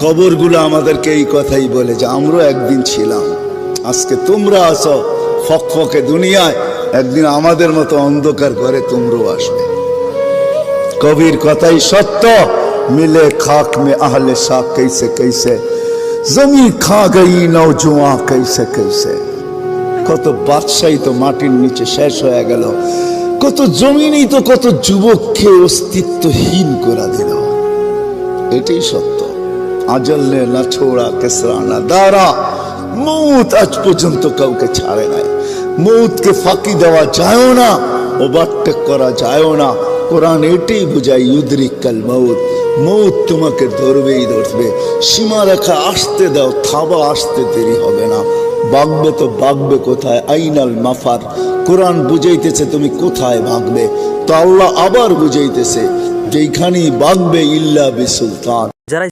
কবরগুলো আমাদেরকে এই কথাই বলে যে আমরা একদিন ছিলাম, আজকে তোমরা আসো ফকফকে দুনিয়ায়, একদিন আমাদের মতো অন্ধকার করে তোমরাও আসবে। কবির কথাই সত্য, মিলে খাক মে আহলে শাক कैसे कैसे, জমি খা গই নওজোয়ান कैसे कैसे। কত বাদশাহী তো মাটির নিচে শেষ হয়ে গেল, কত জমিনই তো কত যুবককে অস্তিত্বহীন করে দিল। এটাই সত্য। আজল নে না ছোড়া কেসরা না দারা, মৌত আজ পর্যন্ত কাউকে ছাড়ে নাই। মৌতকে ফাঁকি দেওয়া যায় না, ওভারটেক করা যায় না। কোরআন এটাই বুঝায় ইউদরিকাল মৌত, মৌত তোমাকে ধরবেই ধরবে। সীমারেখা আসতে দাও, থাবা আসতে দেরি হবে না। ভাগবে তো ভাগবে কোথায়? আইনাল মাফার। কোরআন বুঝাইতেছে তুমি কোথায় ভাগবে, তো আল্লাহ আবার বুঝাইতেছে যেখানেই ভাগবে ইল্লা বিসুলতান।